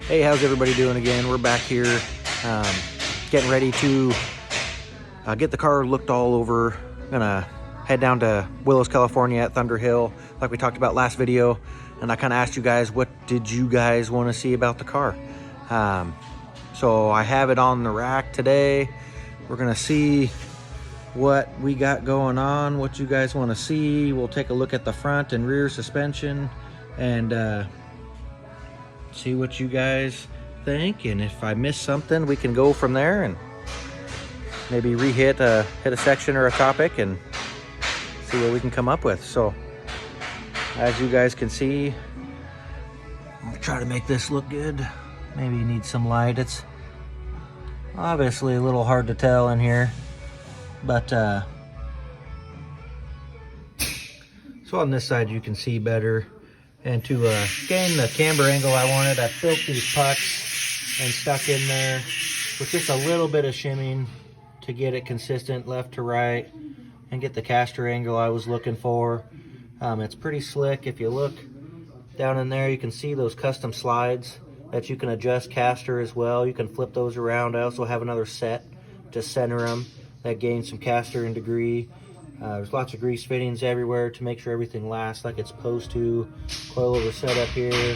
Hey, how's everybody doing again? We're back here getting ready to get the car looked all over. I'm gonna head down to Willows, California at Thunder Hill like we talked about last video, and I kind of asked you guys, what did you guys want to see about the car? So I have it on the rack today. We're gonna see what we got going on, what you guys want to see. We'll take a look at the front and rear suspension and see what you guys think, and if I miss something we can go from there and maybe hit a section or a topic and see what we can come up with. So as you guys can see, I'll try to make this look good. Maybe you need some light. It's obviously a little hard to tell in here, but so on this side you can see better. And to gain the camber angle I wanted, I built these pucks and stuck in there with just a little bit of shimming to get it consistent left to right and get the caster angle I was looking for. It's pretty slick. If you look down in there, you can see those custom slides that you can adjust caster as well. You can flip those around. I also have another set to center them that gains some caster and degree. There's lots of grease fittings everywhere to make sure everything lasts like it's supposed to. Coilover setup here,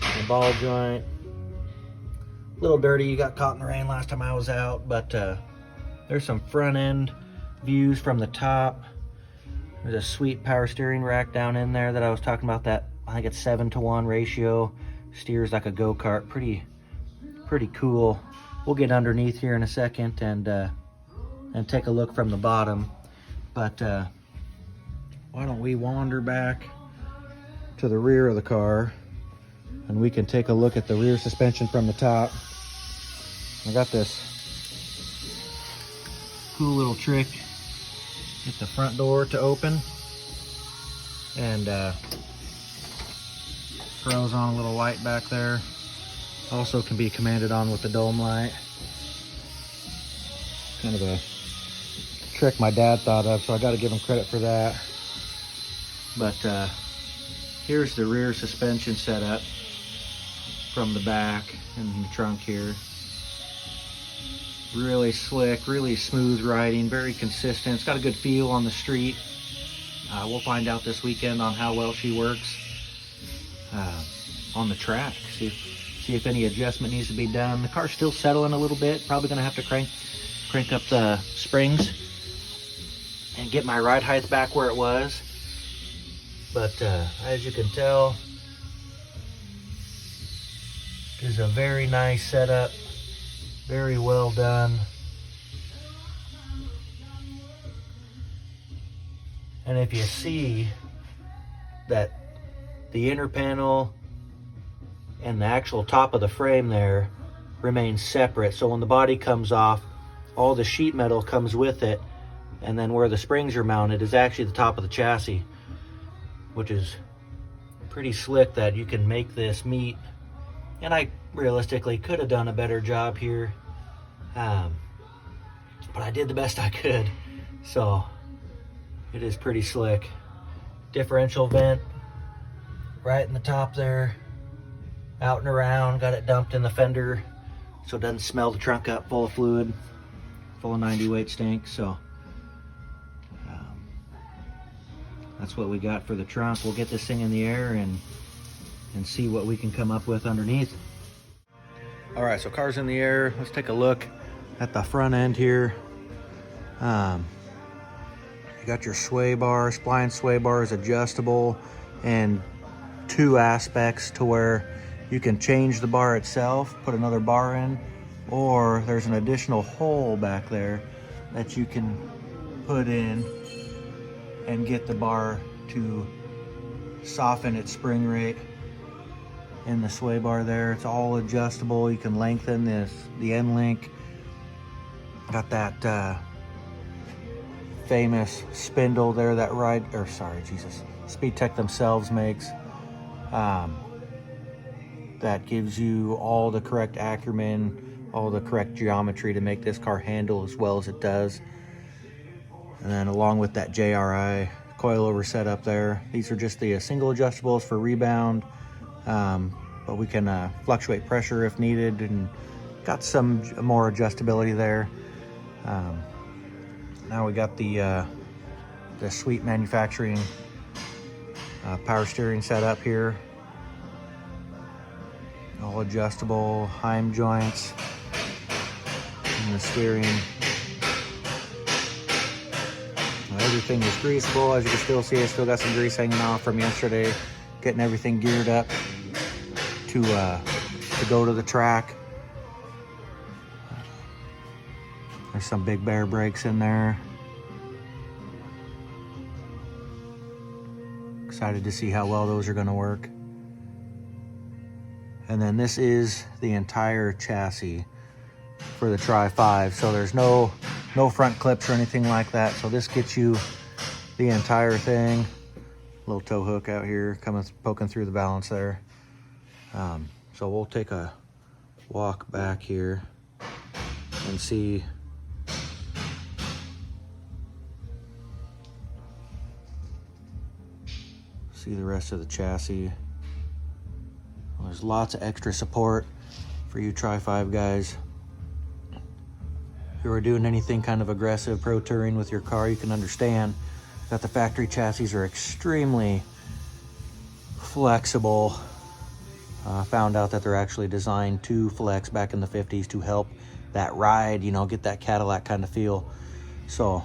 and ball joint. A little dirty, you got caught in the rain last time I was out, but there's some front end views from the top. There's a sweet power steering rack down in there that I was talking about, that I think it's 7-to-1 ratio. Steers like a go-kart, pretty cool. We'll get underneath here in a second and take a look from the bottom. But why don't we wander back to the rear of the car and we can take a look at the rear suspension from the top. I got this cool little trick. Get the front door to open and throws on a little light back there. Also can be commanded on with the dome light. Kind of a trick my dad thought of, so I got to give him credit for that. But here's the rear suspension setup from the back and the trunk here. Really slick, really smooth riding, very consistent. It's got a good feel on the street. We'll find out this weekend on how well she works on the track. See if any adjustment needs to be done. The car's still settling a little bit. Probably gonna have to crank up the springs and get my ride height back where it was. But as you can tell, is a very nice setup, very well done. And if you see that the inner panel and the actual top of the frame there remains separate, so when the body comes off, all the sheet metal comes with it, and then where the springs are mounted is actually the top of the chassis, which is pretty slick that you can make this meet. And I realistically could have done a better job here, but I did the best I could, so it is pretty slick. Differential vent right in the top there, out and around. Got it dumped in the fender so it doesn't smell the trunk up full of fluid, full of 90 weight stink. So that's what we got for the trunk. We'll get this thing in the air and see what we can come up with underneath. All right, so car's in the air. Let's take a look at the front end here. You got your sway bar. Spline sway bar is adjustable in 2 aspects, to where you can change the bar itself, put another bar in, or there's an additional hole back there that you can put in and get the bar to soften its spring rate in the sway bar there. It's all adjustable. You can lengthen the end link. Got that famous spindle there that Speedtech themselves makes. That gives you all the correct acumen, all the correct geometry to make this car handle as well as it does. And then along with that JRI coilover setup there, these are just the single adjustables for rebound. but we can fluctuate pressure if needed, and got some more adjustability there. Now we got the Sweet Manufacturing power steering set up here. All adjustable Heim joints and the steering. Everything is greasable. As you can still see, I still got some grease hanging off from yesterday, getting everything geared up to go to the track. There's some Big Bear brakes in there. Excited to see how well those are going to work. And then this is the entire chassis for the Tri-5. So there's no front clips or anything like that. So this gets you the entire thing. Little tow hook out here poking through the balance there. So we'll take a walk back here and see the rest of the chassis. Well, there's lots of extra support for you Tri-5 guys. If you are doing anything kind of aggressive pro touring with your car, you can understand that the factory chassis are extremely flexible. Found out that they're actually designed to flex back in the 50s to help that ride, you know, get that Cadillac kind of feel. So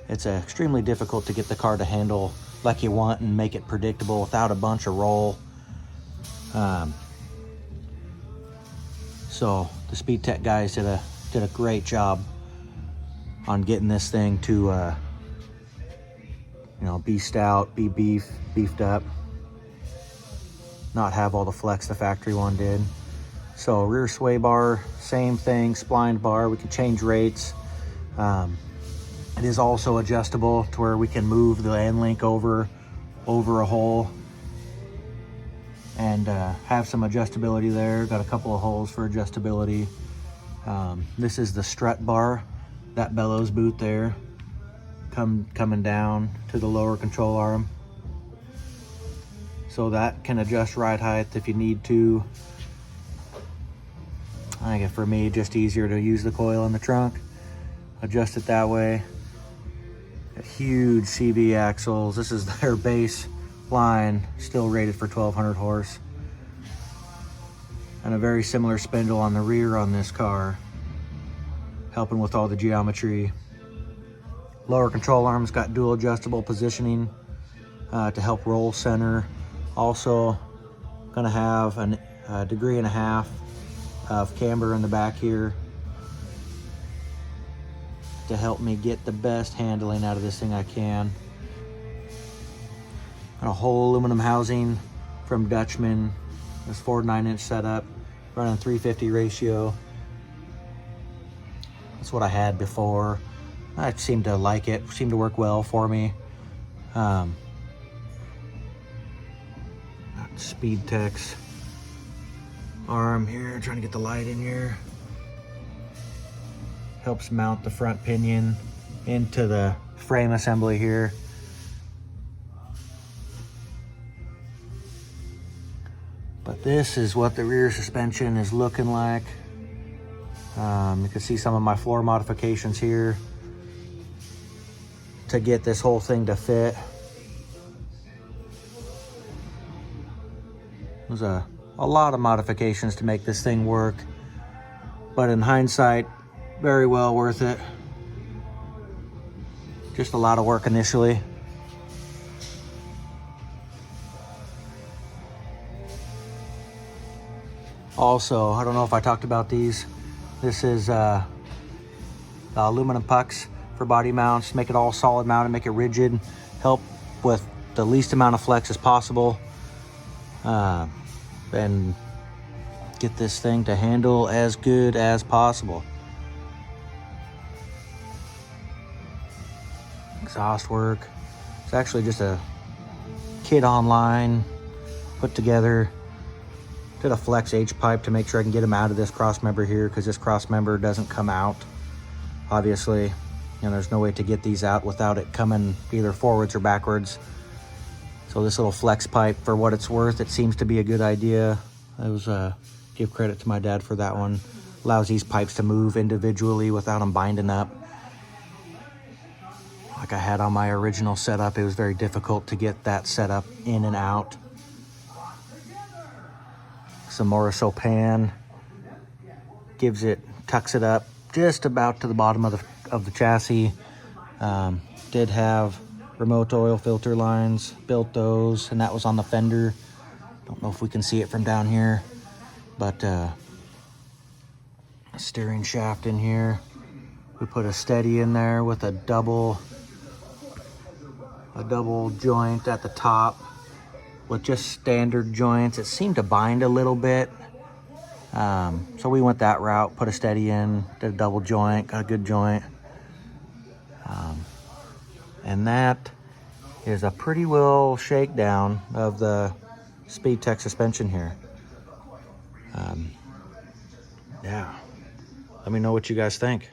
it's extremely difficult to get the car to handle like you want and make it predictable without a bunch of roll. So the Speedtech guys did a great job on getting this thing to you know, be stout, be beefed up, not have all the flex the factory one did. So rear sway bar, same thing, splined bar. We can change rates. It is also adjustable to where we can move the end link over a hole and have some adjustability there. Got a couple of holes for adjustability. This is the strut bar, that bellows boot there, coming down to the lower control arm. So that can adjust ride height if you need to. I think for me, just easier to use the coil in the trunk, adjust it that way. Huge CV axles. This is their base line, still rated for 1200 horse. And a very similar spindle on the rear on this car, helping with all the geometry. Lower control arm's got dual adjustable positioning to help roll center. Also gonna have a degree and a half of camber in the back here to help me get the best handling out of this thing I can. Got a whole aluminum housing from Dutchman. This 4 9-inch setup, running 350 ratio. That's what I had before. I seem to like it, seemed to work well for me. Speedtech's arm here, trying to get the light in here. Helps mount the front pinion into the frame assembly here. But this is what the rear suspension is looking like. You can see some of my floor modifications here to get this whole thing to fit. There's a lot of modifications to make this thing work, but in hindsight, very well worth it. Just a lot of work initially. Also, I don't know if I talked about these. This is the aluminum pucks for body mounts. Make it all solid mounted, make it rigid, help with the least amount of flex as possible, and get this thing to handle as good as possible. Exhaust work. It's actually just a kit online put together. Did a flex H pipe to make sure I can get him out of this cross member here, because this cross member doesn't come out, obviously. And there's no way to get these out without it coming either forwards or backwards. So this little flex pipe, for what it's worth, it seems to be a good idea. I was give credit to my dad for that one. Allows these pipes to move individually without them binding up. Like I had on my original setup, it was very difficult to get that setup in and out. Some Moroso pan tucks it up just about to the bottom of the chassis. Did have remote oil filter lines, built those, and that was on the fender. Don't know if we can see it from down here, but a steering shaft in here. We put a steady in there with a double joint at the top with just standard joints. It seemed to bind a little bit, so we went that route, put a steady in, did a double joint, got a good joint. And that is a pretty well shakedown of the Speedtech suspension here. Yeah, let me know what you guys think.